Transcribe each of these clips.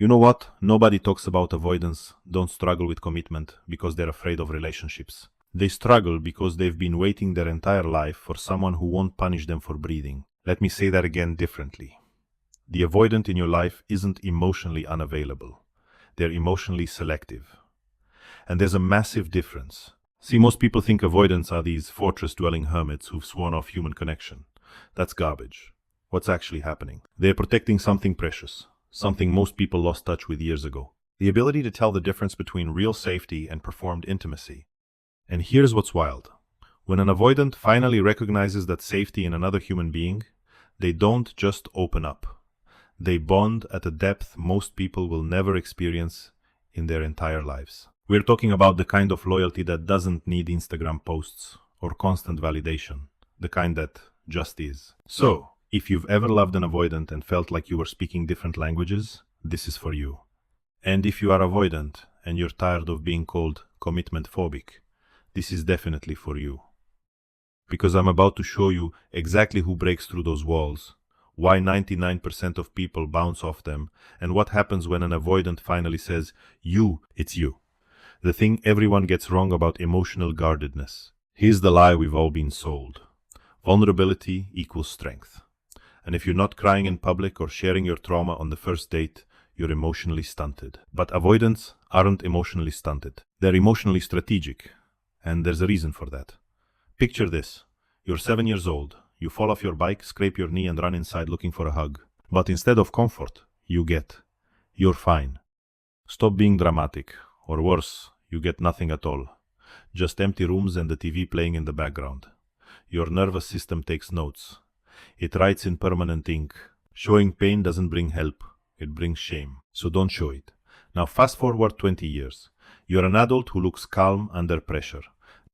You know what? Nobody talks about avoidance, don't struggle with commitment because they're afraid of relationships. They struggle because they've been waiting their entire life for someone who won't punish them for breathing. Let me say that again differently. The avoidant in your life isn't emotionally unavailable. They're emotionally selective. And there's a massive difference. See, most people think avoidants are these fortress-dwelling hermits who've sworn off human connection. That's garbage. What's actually happening? They're protecting something precious, something most people lost touch with years ago. The ability to tell the difference between real safety and performed intimacy. And here's what's wild. When an avoidant finally recognizes that safety in another human being, they don't just open up. They bond at a depth most people will never experience in their entire lives. We're talking about the kind of loyalty that doesn't need Instagram posts or constant validation, the kind that just is. So, if you've ever loved an avoidant and felt like you were speaking different languages, this is for you. And if you are avoidant and you're tired of being called commitment phobic, this is definitely for you. Because I'm about to show you exactly who breaks through those walls, why 99% of people bounce off them, and what happens when an avoidant finally says, it's you. The thing everyone gets wrong about emotional guardedness. Here's the lie we've all been sold. Vulnerability equals strength. And if you're not crying in public or sharing your trauma on the first date, you're emotionally stunted. But avoidants aren't emotionally stunted. They're emotionally strategic. And there's a reason for that. Picture this. You're 7 years old. You fall off your bike, scrape your knee and run inside looking for a hug. But instead of comfort, you get, you're fine. Stop being dramatic. Or worse, you get nothing at all. Just empty rooms and the TV playing in the background. Your nervous system takes notes. It writes in permanent ink. Showing pain doesn't bring help. It brings shame. So don't show it. Now fast forward 20 years. You're an adult who looks calm under pressure.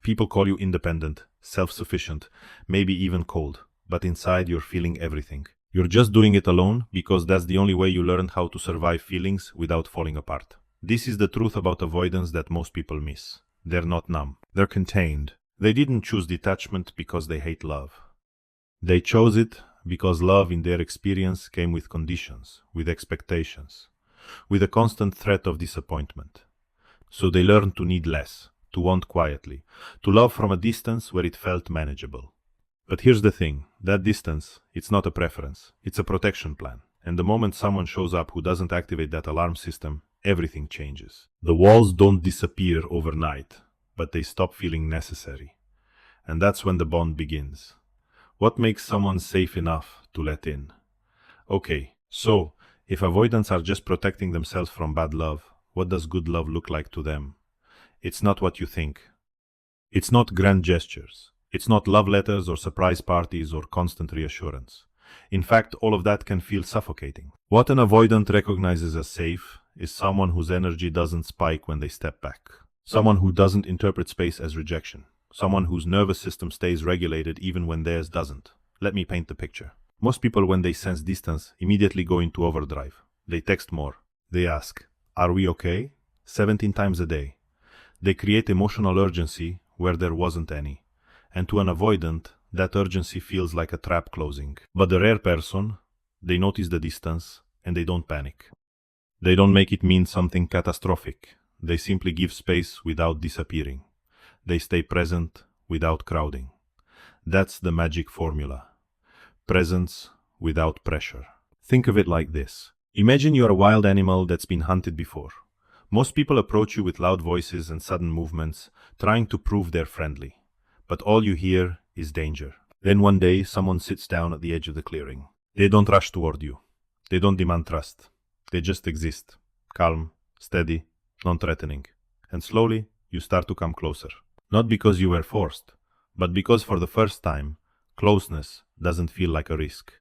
People call you independent, self-sufficient, maybe even cold. But inside you're feeling everything. You're just doing it alone because that's the only way you learned how to survive feelings without falling apart. This is the truth about avoidance that most people miss. They're not numb. They're contained. They didn't choose detachment because they hate love. They chose it because love in their experience came with conditions, with expectations, with a constant threat of disappointment. So they learned to need less, to want quietly, to love from a distance where it felt manageable. But here's the thing, that distance, it's not a preference, it's a protection plan. And the moment someone shows up who doesn't activate that alarm system, everything changes. The walls don't disappear overnight, but they stop feeling necessary. And that's when the bond begins. What makes someone safe enough to let in? Okay, so, if avoidants are just protecting themselves from bad love, what does good love look like to them? It's not what you think. It's not grand gestures. It's not love letters or surprise parties or constant reassurance. In fact, all of that can feel suffocating. What an avoidant recognizes as safe is someone whose energy doesn't spike when they step back. Someone who doesn't interpret space as rejection. Someone whose nervous system stays regulated even when theirs doesn't. Let me paint the picture. Most people, when they sense distance, immediately go into overdrive. They text more. They ask, "Are we okay?" 17 times a day. They create emotional urgency where there wasn't any. And to an avoidant, that urgency feels like a trap closing. But the rare person, they notice the distance and they don't panic. They don't make it mean something catastrophic. They simply give space without disappearing. They stay present without crowding. That's the magic formula. Presence without pressure. Think of it like this. Imagine you're a wild animal that's been hunted before. Most people approach you with loud voices and sudden movements, trying to prove they're friendly. But all you hear is danger. Then one day, someone sits down at the edge of the clearing. They don't rush toward you. They don't demand trust. They just exist. Calm, steady, non-threatening. And slowly, you start to come closer. Not because you were forced, but because for the first time, closeness doesn't feel like a risk.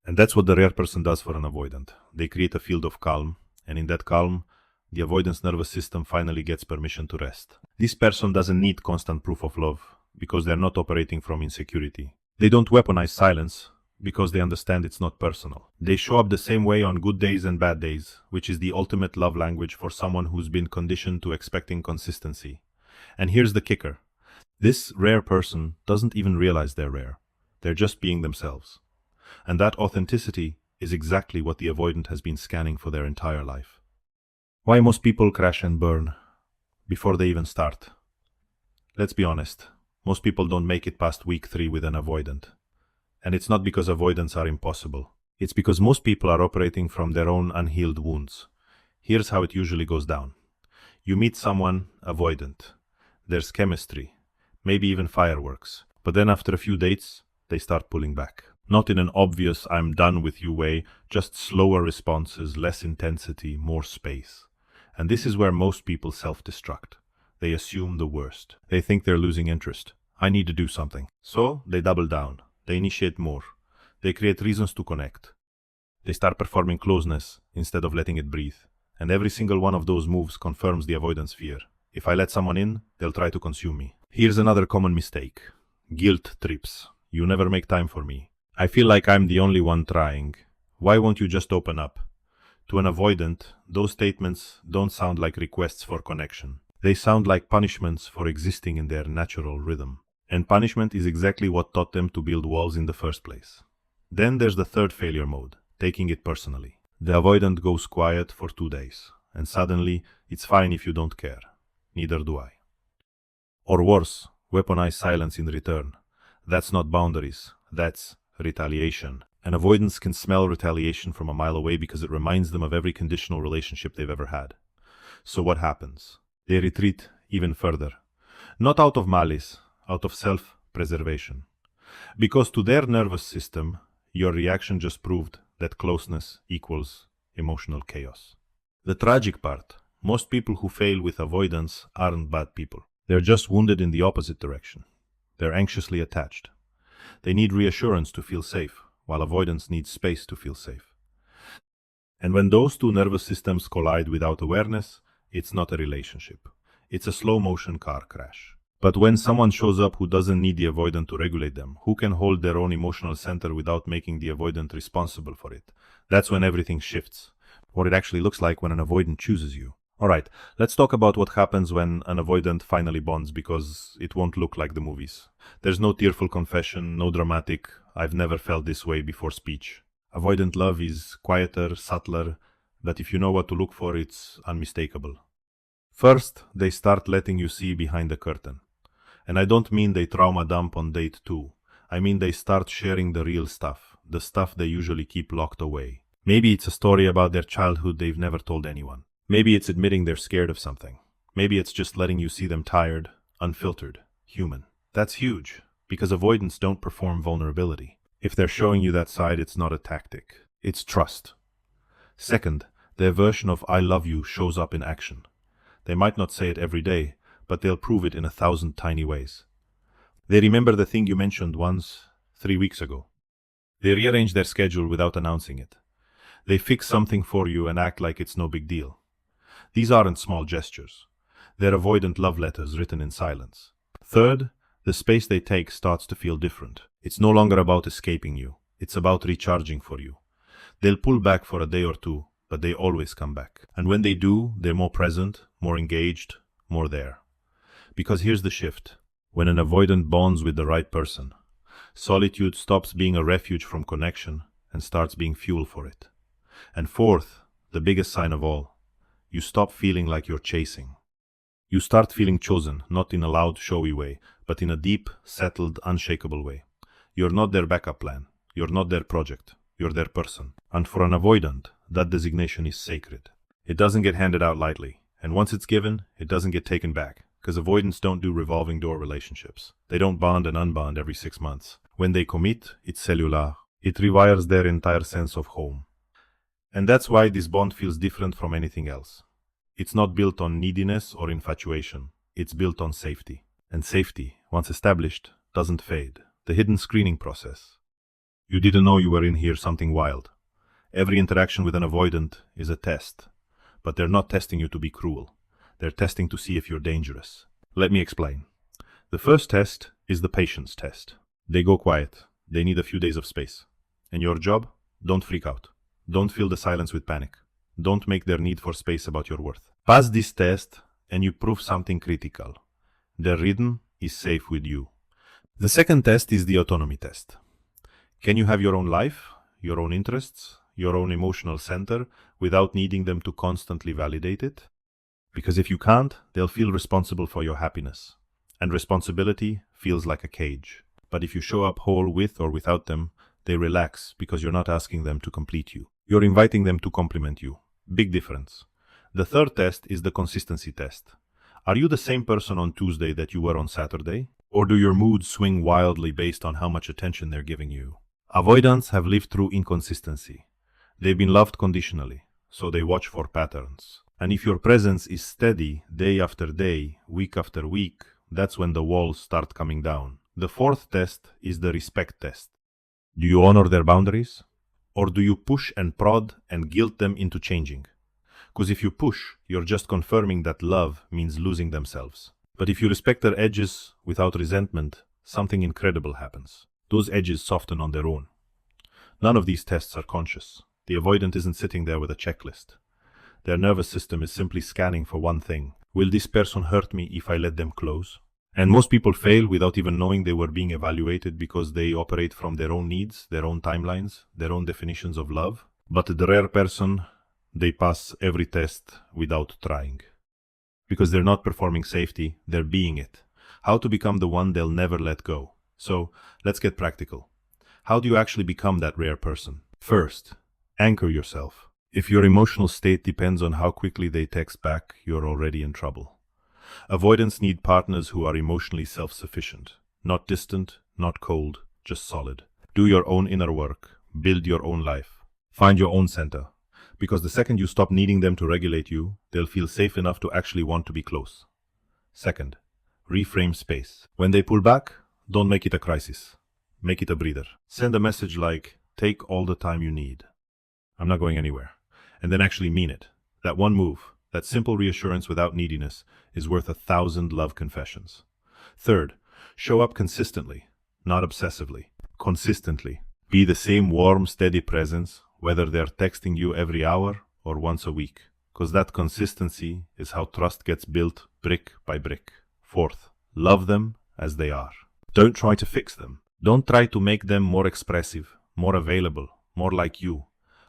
And that's what the rare person does for an avoidant. They create a field of calm, and in that calm, the avoidance nervous system finally gets permission to rest. This person doesn't need constant proof of love, because they're not operating from insecurity. They don't weaponize silence, because they understand it's not personal. They show up the same way on good days and bad days, which is the ultimate love language for someone who's been conditioned to expecting consistency. And here's the kicker. This rare person doesn't even realize they're rare. They're just being themselves. And that authenticity is exactly what the avoidant has been scanning for their entire life. Why most people crash and burn before they even start? Let's be honest, most people don't make it past week 3 with an avoidant. And it's not because avoidants are impossible. It's because most people are operating from their own unhealed wounds. Here's how it usually goes down. You meet someone avoidant. There's chemistry, maybe even fireworks. But then after a few dates, they start pulling back. Not in an obvious I'm done with you way, just slower responses, less intensity, more space. And this is where most people self-destruct. They assume the worst. They think they're losing interest. I need to do something. So they double down. They initiate more. They create reasons to connect. They start performing closeness instead of letting it breathe. And every single one of those moves confirms the avoidance fear. If I let someone in, they'll try to consume me. Here's another common mistake. Guilt trips. You never make time for me. I feel like I'm the only one trying. Why won't you just open up? To an avoidant, those statements don't sound like requests for connection. They sound like punishments for existing in their natural rhythm. And punishment is exactly what taught them to build walls in the first place. Then there's the third failure mode, taking it personally. The avoidant goes quiet for 2 days, and suddenly it's fine if you don't care. Neither do I. Or worse, weaponize silence in return. That's not boundaries, that's retaliation. And avoidants can smell retaliation from a mile away because it reminds them of every conditional relationship they've ever had. So what happens? They retreat even further. Not out of malice, out of self-preservation. Because to their nervous system, your reaction just proved that closeness equals emotional chaos. The tragic part, most people who fail with avoidance aren't bad people. They're just wounded in the opposite direction. They're anxiously attached. They need reassurance to feel safe, while avoidance needs space to feel safe. And when those two nervous systems collide without awareness, it's not a relationship. It's a slow-motion car crash. But when someone shows up who doesn't need the avoidant to regulate them, who can hold their own emotional center without making the avoidant responsible for it, that's when everything shifts. What it actually looks like when an avoidant chooses you. Alright, let's talk about what happens when an avoidant finally bonds, because it won't look like the movies. There's no tearful confession, no dramatic, I've never felt this way before speech. Avoidant love is quieter, subtler, but if you know what to look for, it's unmistakable. First, they start letting you see behind the curtain. And I don't mean they trauma dump on date 2. I mean they start sharing the real stuff, the stuff they usually keep locked away. Maybe it's a story about their childhood they've never told anyone. Maybe it's admitting they're scared of something. Maybe it's just letting you see them tired, unfiltered, human. That's huge, because avoidants don't perform vulnerability. If they're showing you that side, it's not a tactic. It's trust. Second, their version of I love you shows up in action. They might not say it every day, but they'll prove it in 1,000 tiny ways. They remember the thing you mentioned once, 3 weeks ago. They rearrange their schedule without announcing it. They fix something for you and act like it's no big deal. These aren't small gestures. They're avoidant love letters written in silence. Third, the space they take starts to feel different. It's no longer about escaping you. It's about recharging for you. They'll pull back for a day or two, but they always come back. And when they do, they're more present, more engaged, more there. Because here's the shift. When an avoidant bonds with the right person, solitude stops being a refuge from connection and starts being fuel for it. And fourth, the biggest sign of all, you stop feeling like you're chasing. You start feeling chosen, not in a loud, showy way, but in a deep, settled, unshakable way. You're not their backup plan. You're not their project. You're their person. And for an avoidant, that designation is sacred. It doesn't get handed out lightly. And once it's given, it doesn't get taken back. Because avoidants don't do revolving door relationships. They don't bond and unbond every 6 months. When they commit, it's cellular. It rewires their entire sense of home. And that's why this bond feels different from anything else. It's not built on neediness or infatuation. It's built on safety. And safety, once established, doesn't fade. The hidden screening process. You didn't know you were in here something wild. Every interaction with an avoidant is a test. But they're not testing you to be cruel. They're testing to see if you're dangerous. Let me explain. The first test is the patience test. They go quiet. They need a few days of space. And your job? Don't freak out. Don't fill the silence with panic. Don't make their need for space about your worth. Pass this test and you prove something critical. Their rhythm is safe with you. The second test is the autonomy test. Can you have your own life, your own interests, your own emotional center without needing them to constantly validate it? Because if you can't, they'll feel responsible for your happiness. And responsibility feels like a cage. But if you show up whole with or without them, they relax because you're not asking them to complete you. You're inviting them to complement you. Big difference. The third test is the consistency test. Are you the same person on Tuesday that you were on Saturday? Or do your moods swing wildly based on how much attention they're giving you? Avoidants have lived through inconsistency. They've been loved conditionally, so they watch for patterns. And if your presence is steady, day after day, week after week, that's when the walls start coming down. The fourth test is the respect test. Do you honor their boundaries? Or do you push and prod and guilt them into changing? Because if you push, you're just confirming that love means losing themselves. But if you respect their edges without resentment, something incredible happens. Those edges soften on their own. None of these tests are conscious. The avoidant isn't sitting there with a checklist. Their nervous system is simply scanning for one thing. Will this person hurt me if I let them close? And most people fail without even knowing they were being evaluated because they operate from their own needs, their own timelines, their own definitions of love. But the rare person, they pass every test without trying. Because they're not performing safety, they're being it. How to become the one they'll never let go. So, let's get practical. How do you actually become that rare person? First, anchor yourself. If your emotional state depends on how quickly they text back, you're already in trouble. Avoidants need partners who are emotionally self-sufficient. Not distant, not cold, just solid. Do your own inner work. Build your own life. Find your own center. Because the second you stop needing them to regulate you, they'll feel safe enough to actually want to be close. Second, reframe space. When they pull back, don't make it a crisis. Make it a breather. Send a message like, take all the time you need. I'm not going anywhere. And then actually mean it. That one move, that simple reassurance without neediness, is worth 1,000 love confessions. Third, show up consistently, not obsessively. Consistently. Be the same warm, steady presence, whether they're texting you every hour or once a week. Because that consistency is how trust gets built brick by brick. Fourth, love them as they are. Don't try to fix them. Don't try to make them more expressive, more available, more like you.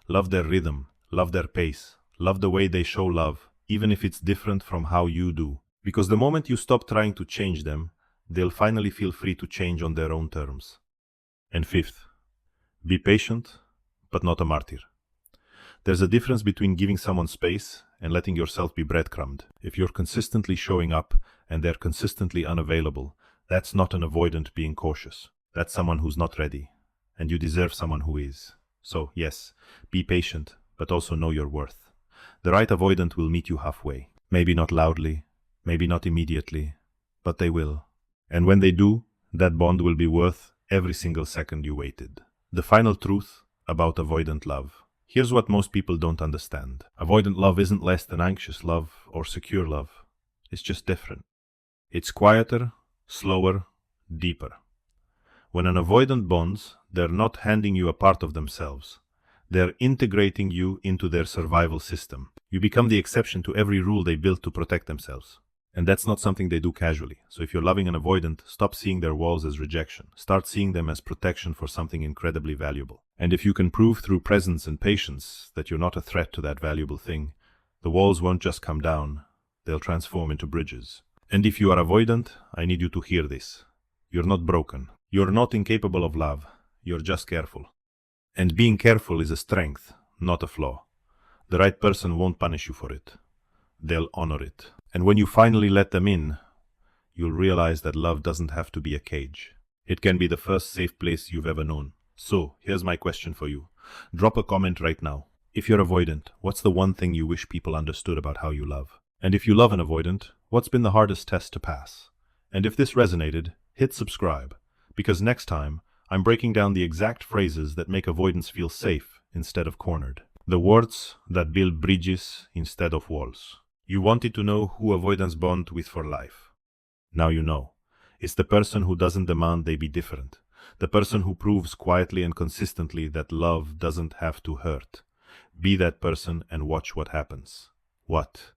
Love their rhythm, love their pace, love the way they show love, even if it's different from how you do. Because the moment you stop trying to change them, they'll finally feel free to change on their own terms. And fifth, be patient, but not a martyr. There's a difference between giving someone space and letting yourself be breadcrumbed. If you're consistently showing up and they're consistently unavailable, that's not an avoidant being cautious. That's someone who's not ready. And you deserve someone who is. So, yes, be patient, but also know your worth. The right avoidant will meet you halfway. Maybe not loudly, maybe not immediately, but they will. And when they do, that bond will be worth every single second you waited. The final truth about avoidant love. Here's what most people don't understand. Avoidant love isn't less than anxious love or secure love. It's just different. It's quieter, slower, deeper. When an avoidant bonds, they're not handing you a part of themselves. They're integrating you into their survival system. You become the exception to every rule they built to protect themselves. And that's not something they do casually. So if you're loving an avoidant, stop seeing their walls as rejection. Start seeing them as protection for something incredibly valuable. And if you can prove through presence and patience that you're not a threat to that valuable thing, the walls won't just come down, they'll transform into bridges. And if you are avoidant, I need you to hear this. You're not broken. You're not incapable of love. You're just careful. And being careful is a strength, not a flaw. The right person won't punish you for it. They'll honor it. And when you finally let them in, you'll realize that love doesn't have to be a cage. It can be the first safe place you've ever known. So, here's my question for you. Drop a comment right now. If you're avoidant, what's the one thing you wish people understood about how you love? And if you love an avoidant, what's been the hardest test to pass? And if this resonated, hit subscribe. Because next time, I'm breaking down the exact phrases that make avoidants feel safe instead of cornered. The words that build bridges instead of walls. You wanted to know who avoidants bond with for life. Now you know. It's the person who doesn't demand they be different. The person who proves quietly and consistently that love doesn't have to hurt. Be that person and watch what happens. What?